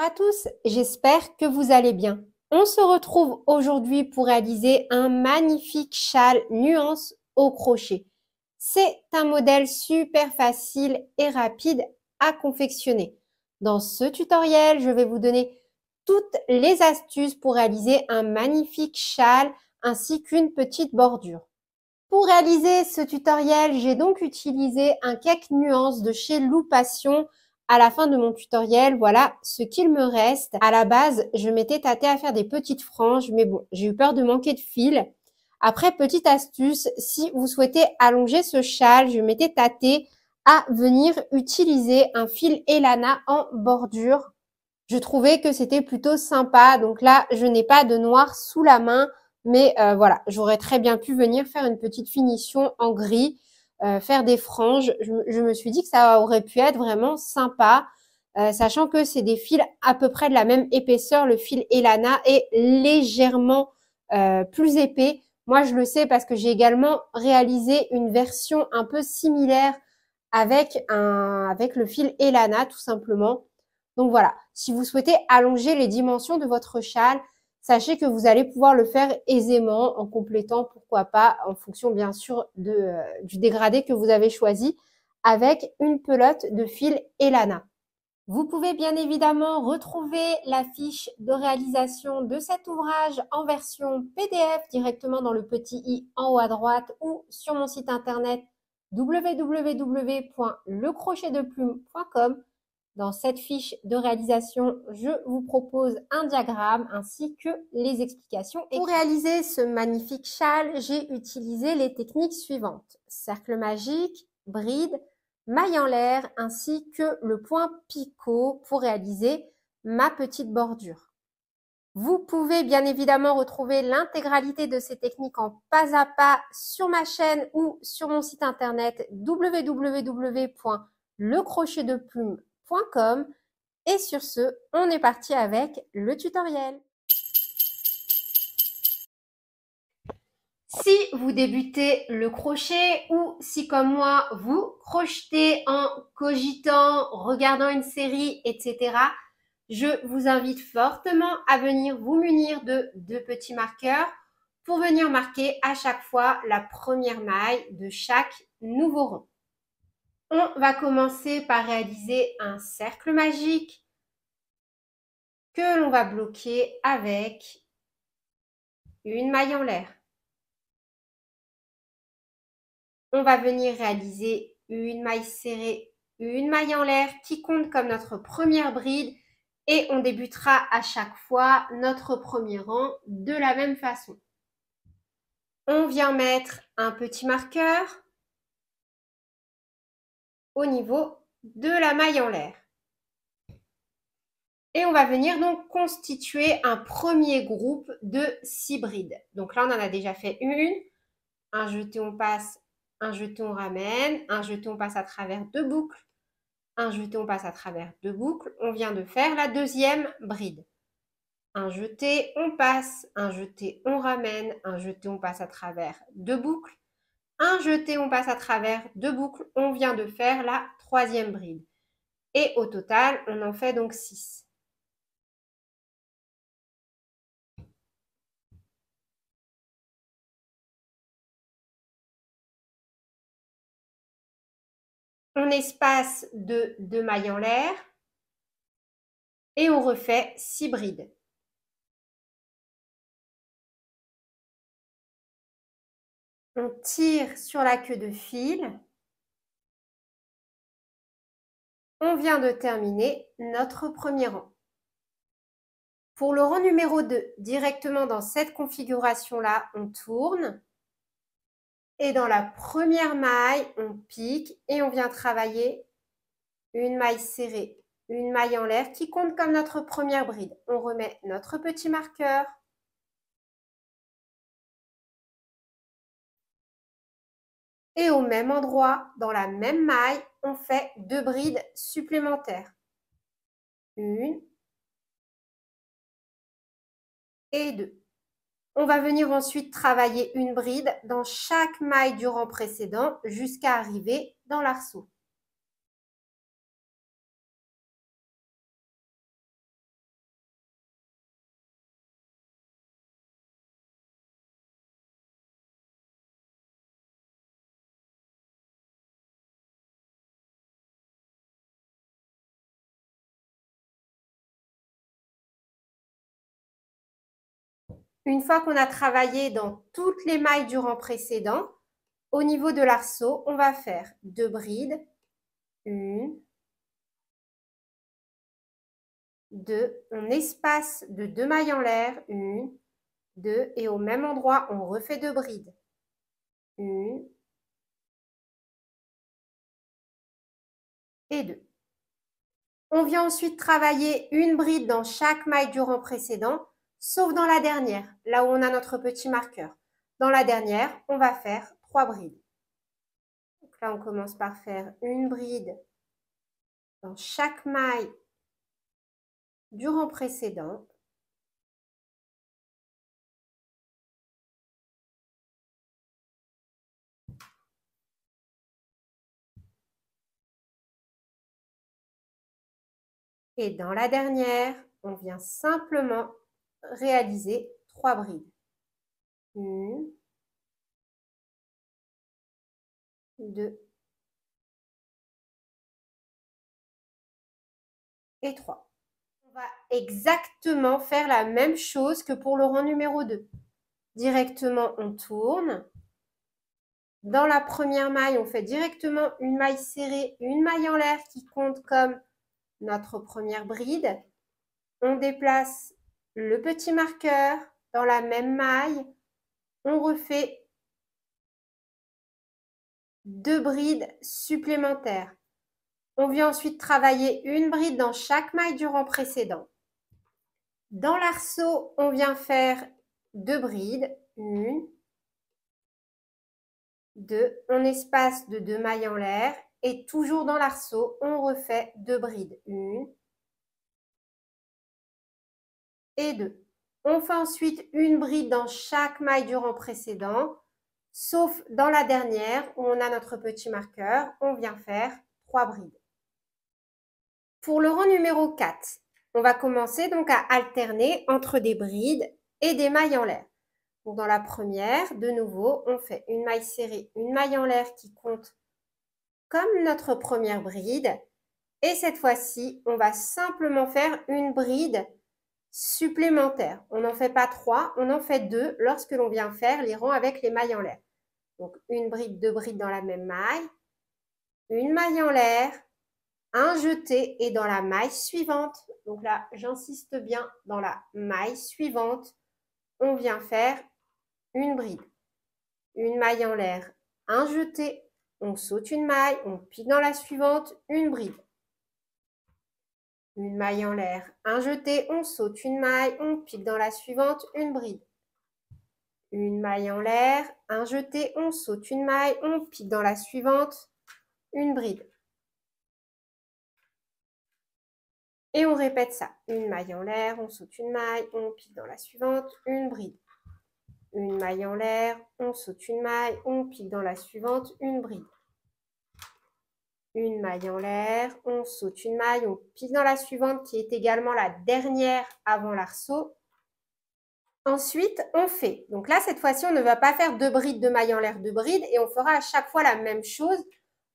à tous, j'espère que vous allez bien. On se retrouve aujourd'hui pour réaliser un magnifique châle nuance au crochet. C'est un modèle super facile et rapide à confectionner. Dans ce tutoriel, je vais vous donner toutes les astuces pour réaliser un magnifique châle ainsi qu'une petite bordure. Pour réaliser ce tutoriel, j'ai donc utilisé un cake nuance de chez Loupation. À la fin de mon tutoriel, voilà ce qu'il me reste. À la base, je m'étais tâtée à faire des petites franges, mais bon, j'ai eu peur de manquer de fil. Après, petite astuce, si vous souhaitez allonger ce châle, je m'étais tâtée à venir utiliser un fil Elana en bordure. Je trouvais que c'était plutôt sympa. Donc là, je n'ai pas de noir sous la main. Mais voilà, j'aurais très bien pu venir faire une petite finition en gris, faire des franges. Je me suis dit que ça aurait pu être vraiment sympa, sachant que c'est des fils à peu près de la même épaisseur. Le fil Elana est légèrement plus épais. Moi, je le sais parce que j'ai également réalisé une version un peu similaire avec le fil Elana, tout simplement. Donc voilà, si vous souhaitez allonger les dimensions de votre châle, sachez que vous allez pouvoir le faire aisément en complétant, pourquoi pas, en fonction bien sûr du dégradé que vous avez choisi, avec une pelote de fil Elana. Vous pouvez bien évidemment retrouver la fiche de réalisation de cet ouvrage en version PDF directement dans le petit i en haut à droite ou sur mon site internet www.lecrochetdeplume.com. Dans cette fiche de réalisation, je vous propose un diagramme ainsi que les explications. Pour réaliser ce magnifique châle, j'ai utilisé les techniques suivantes. Cercle magique, bride, maille en l'air ainsi que le point picot pour réaliser ma petite bordure. Vous pouvez bien évidemment retrouver l'intégralité de ces techniques en pas à pas sur ma chaîne ou sur mon site internet www.lecrochetdeplume.com. Et sur ce, on est parti avec le tutoriel. Si vous débutez le crochet ou si comme moi, vous crochetez en cogitant, regardant une série, etc., je vous invite fortement à venir vous munir de deux petits marqueurs pour venir marquer à chaque fois la première maille de chaque nouveau rang. On va commencer par réaliser un cercle magique que l'on va bloquer avec une maille en l'air. On va venir réaliser une maille serrée, une maille en l'air qui compte comme notre première bride et on débutera à chaque fois notre premier rang de la même façon. On vient mettre un petit marqueur au niveau de la maille en l'air. Et on va venir donc constituer un premier groupe de 6 brides. Donc là, on en a déjà fait une. Un jeté, on passe. Un jeté, on ramène. Un jeté, on passe à travers deux boucles. Un jeté, on passe à travers deux boucles. On vient de faire la deuxième bride. Un jeté, on passe. Un jeté, on ramène. Un jeté, on passe à travers deux boucles. Un jeté, on passe à travers deux boucles. On vient de faire la troisième bride. Et au total, on en fait donc 6. On espace de 2 mailles en l'air et on refait 6 brides. On tire sur la queue de fil. On vient de terminer notre premier rang. Pour le rang numéro 2, directement dans cette configuration-là, on tourne. Et dans la première maille, on pique et on vient travailler une maille serrée, une maille en l'air qui compte comme notre première bride. On remet notre petit marqueur. Et au même endroit, dans la même maille, on fait 2 brides supplémentaires. Une et deux. On va venir ensuite travailler une bride dans chaque maille du rang précédent jusqu'à arriver dans l'arceau. Une fois qu'on a travaillé dans toutes les mailles du rang précédent, au niveau de l'arceau, on va faire 2 brides, 1, 2, on espace de 2 mailles en l'air, 1, 2, et au même endroit, on refait 2 brides, 1 et 2. On vient ensuite travailler une bride dans chaque maille du rang précédent, sauf dans la dernière, là où on a notre petit marqueur. Dans la dernière, on va faire 3 brides. Donc là, on commence par faire une bride dans chaque maille du rang précédent. Et dans la dernière, on vient simplement réaliser 3 brides. 1, 2 et 3. On va exactement faire la même chose que pour le rang numéro 2. Directement, on tourne. Dans la première maille, on fait directement une maille serrée, une maille en l'air qui compte comme notre première bride. On déplace le petit marqueur dans la même maille. On refait 2 brides supplémentaires. On vient ensuite travailler une bride dans chaque maille du rang précédent. Dans l'arceau, on vient faire 2 brides. 1, 2. On espace de 2 mailles en l'air. Et toujours dans l'arceau, on refait 2 brides. 1 et 2. On fait ensuite une bride dans chaque maille du rang précédent, sauf dans la dernière où on a notre petit marqueur, on vient faire 3 brides. Pour le rang numéro 4, on va commencer donc à alterner entre des brides et des mailles en l'air. Donc dans la première, de nouveau, on fait une maille serrée, une maille en l'air qui compte comme notre première bride. Et cette fois-ci, on va simplement faire une bride supplémentaire. On n'en fait pas 3, on en fait 2 lorsque l'on vient faire les rangs avec les mailles en l'air. Donc une bride, 2 brides dans la même maille, une maille en l'air, un jeté et dans la maille suivante. Donc là, j'insiste bien, dans la maille suivante, on vient faire une bride, une maille en l'air, un jeté, on saute une maille, on pique dans la suivante, une bride. Une maille en l'air, un jeté, on saute une maille, on pique dans la suivante, une bride. Une maille en l'air, un jeté, on saute une maille, on pique dans la suivante, une bride. Et on répète ça. Une maille en l'air, on saute une maille, on pique dans la suivante, une bride. Une maille en l'air, on saute une maille, on pique dans la suivante, une bride. Une maille en l'air, on saute une maille, on pique dans la suivante qui est également la dernière avant l'arceau. Ensuite, on fait. Donc là, cette fois-ci, on ne va pas faire 2 brides, 2 mailles en l'air, 2 brides et on fera à chaque fois la même chose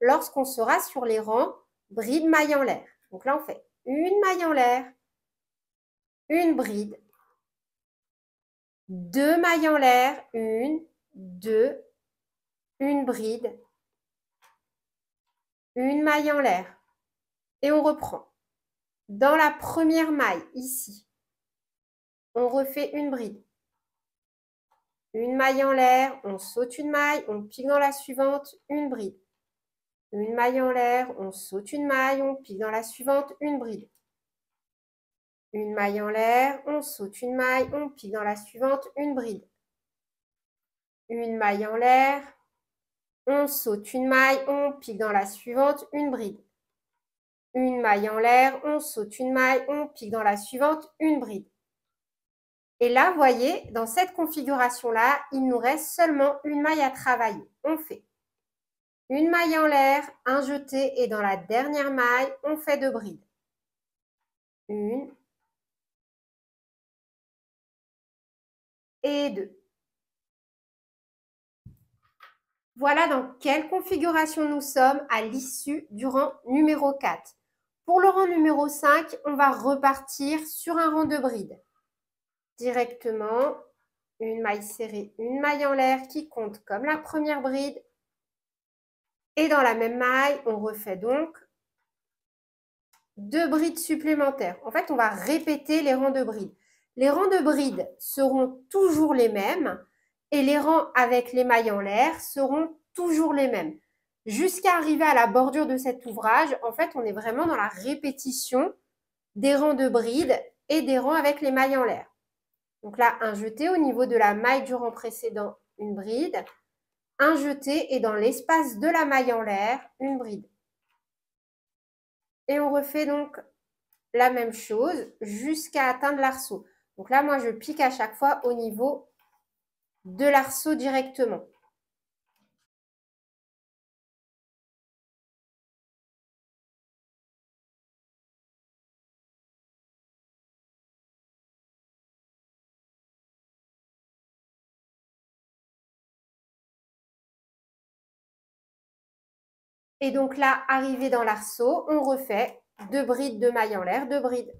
lorsqu'on sera sur les rangs bride, maille en l'air. Donc là, on fait une maille en l'air, une bride, 2 mailles en l'air, 1, 2, une bride, une maille en l'air. Et on reprend. Dans la première maille, ici, on refait une bride. Une maille en l'air, on saute une maille, on pique dans la suivante, une bride. Une maille en l'air, on saute une maille, on pique dans la suivante, une bride. Une maille en l'air, on saute une maille, on pique dans la suivante, une bride. Une maille en l'air, on saute une maille, on pique dans la suivante, une bride. Une maille en l'air, on saute une maille, on pique dans la suivante, une bride. Et là, vous voyez, dans cette configuration-là, il nous reste seulement une maille à travailler. On fait une maille en l'air, un jeté et dans la dernière maille, on fait 2 brides. Une et 2. Voilà dans quelle configuration nous sommes à l'issue du rang numéro 4. Pour le rang numéro 5, on va repartir sur un rang de brides. Directement, une maille serrée, une maille en l'air qui compte comme la première bride. Et dans la même maille, on refait donc 2 brides supplémentaires. En fait, on va répéter les rangs de brides. Les rangs de brides seront toujours les mêmes et les rangs avec les mailles en l'air seront toujours les mêmes. Jusqu'à arriver à la bordure de cet ouvrage, en fait, on est vraiment dans la répétition des rangs de brides et des rangs avec les mailles en l'air. Donc là, un jeté au niveau de la maille du rang précédent, une bride. Un jeté et dans l'espace de la maille en l'air, une bride. Et on refait donc la même chose jusqu'à atteindre l'arceau. Donc là, moi, je pique à chaque fois au niveau de l'arceau directement. Et donc là, arrivé dans l'arceau, on refait 2 brides de maille en l'air, 2 brides.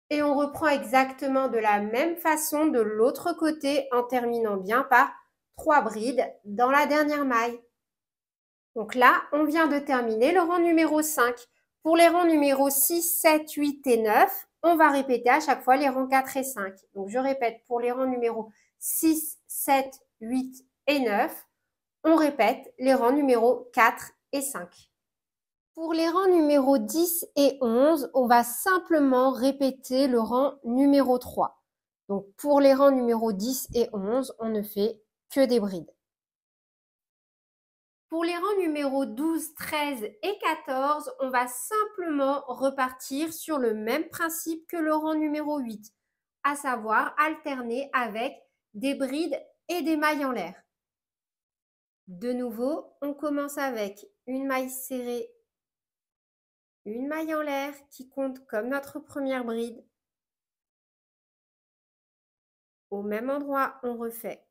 Et on reprend exactement de la même façon de l'autre côté en terminant bien par 3 brides dans la dernière maille. Donc là, on vient de terminer le rang numéro 5. Pour les rangs numéros 6, 7, 8 et 9, on va répéter à chaque fois les rangs 4 et 5. Donc je répète, pour les rangs numéros 6, 7, 8 et 9, on répète les rangs numéros 4 et 5. Pour les rangs numéros 10 et 11, on va simplement répéter le rang numéro 3. Donc pour les rangs numéros 10 et 11, on ne fait que des brides. Pour les rangs numéros 12, 13 et 14, on va simplement repartir sur le même principe que le rang numéro 8, à savoir alterner avec des brides et des mailles en l'air. De nouveau, on commence avec une maille serrée, une maille en l'air qui compte comme notre première bride. Au même endroit, on refait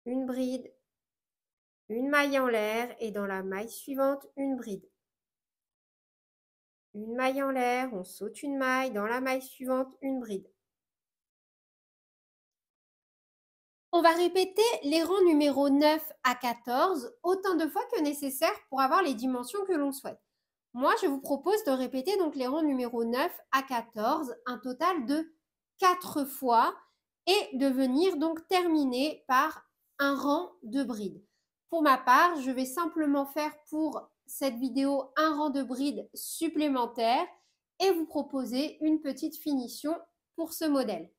une bride, une maille en l'air et dans la maille suivante, une bride. Une maille en l'air, on saute une maille, dans la maille suivante, une bride. On va répéter les rangs numéros 9 à 14 autant de fois que nécessaire pour avoir les dimensions que l'on souhaite. Moi, je vous propose de répéter donc les rangs numéros 9 à 14, un total de 4 fois et de venir donc terminer par un rang de bride. Pour ma part, je vais simplement faire pour cette vidéo un rang de bride supplémentaire et vous proposer une petite finition pour ce modèle.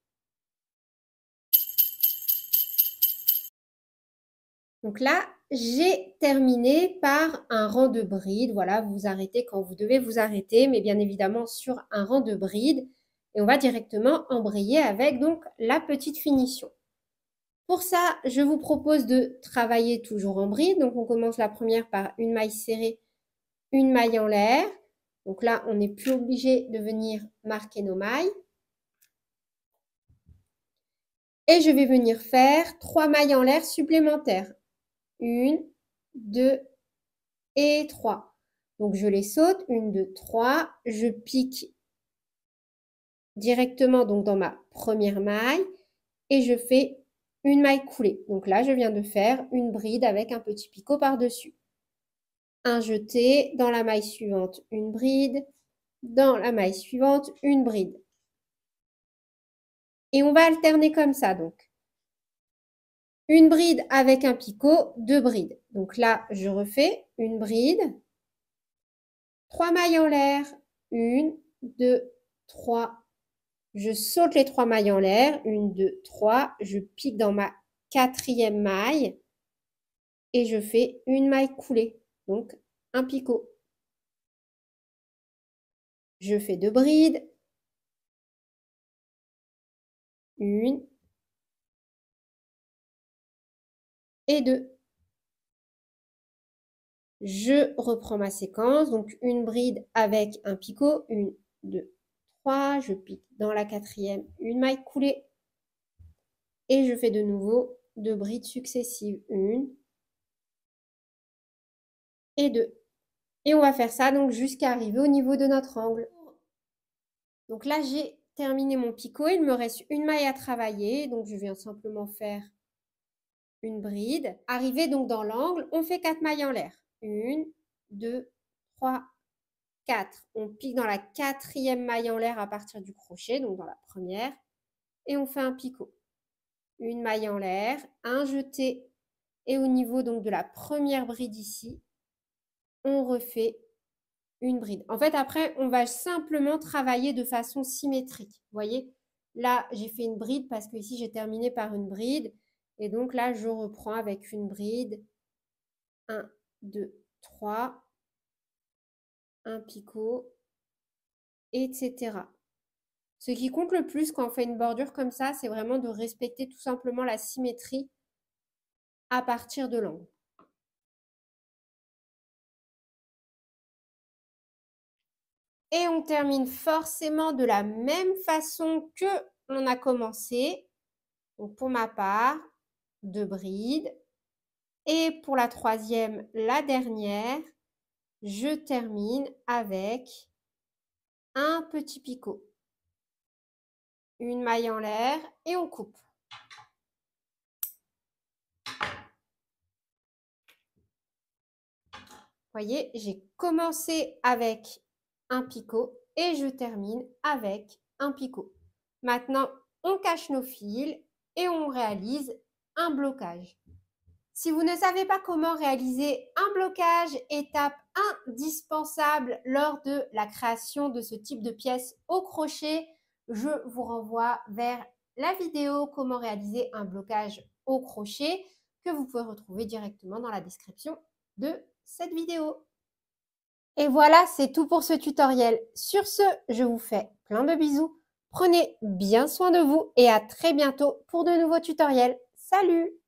Donc là, j'ai terminé par un rang de bride. Voilà, vous vous arrêtez quand vous devez vous arrêter, mais bien évidemment sur un rang de bride. Et on va directement embrayer avec donc la petite finition. Pour ça, je vous propose de travailler toujours en bride. Donc on commence la première par une maille serrée, une maille en l'air. Donc là, on n'est plus obligé de venir marquer nos mailles. Et je vais venir faire 3 mailles en l'air supplémentaires. 1, 2 et 3. Donc je les saute, 1, 2, 3. Je pique directement donc dans ma première maille et je fais une maille coulée. Donc là, je viens de faire une bride avec un petit picot par-dessus. Un jeté, dans la maille suivante, une bride, dans la maille suivante, une bride. Et on va alterner comme ça donc. Une bride avec un picot, 2 brides. Donc là, je refais une bride, 3 mailles en l'air, 1, 2, 3. Je saute les 3 mailles en l'air, 1, 2, 3. Je pique dans ma 4e maille et je fais une maille coulée, donc un picot. Je fais 2 brides, 1 et 2. Je reprends ma séquence, donc une bride avec un picot, 1, 2, 3. Je pique dans la 4e, une maille coulée et je fais de nouveau de brides successives. 1 et 2. Et on va faire ça donc jusqu'à arriver au niveau de notre angle. Donc là, j'ai terminé mon picot. Il me reste une maille à travailler. Donc, je viens simplement faire une bride. Arrivé donc dans l'angle, on fait 4 mailles en l'air. 1, 2, 3, 4. On pique dans la 4e maille en l'air à partir du crochet, donc dans la première. Et on fait un picot. Une maille en l'air, un jeté. Et au niveau donc de la première bride ici, on refait une bride. En fait, après, on va simplement travailler de façon symétrique. Vous voyez, là, j'ai fait une bride parce que ici, j'ai terminé par une bride. Et donc là, je reprends avec une bride. 1, 2, 3. Un picot, etc. Ce qui compte le plus quand on fait une bordure comme ça, c'est vraiment de respecter tout simplement la symétrie à partir de l'angle. Et on termine forcément de la même façon que l'on a commencé. Donc pour ma part, 2 brides. Et pour la troisième, la dernière, je termine avec un petit picot. Une maille en l'air et on coupe. Voyez, j'ai commencé avec un picot et je termine avec un picot. Maintenant, on cache nos fils et on réalise un blocage. Si vous ne savez pas comment réaliser un blocage, étape indispensable lors de la création de ce type de pièce au crochet, je vous renvoie vers la vidéo comment réaliser un blocage au crochet que vous pouvez retrouver directement dans la description de cette vidéo. Et voilà, c'est tout pour ce tutoriel. Sur ce, je vous fais plein de bisous. Prenez bien soin de vous et à très bientôt pour de nouveaux tutoriels. Salut!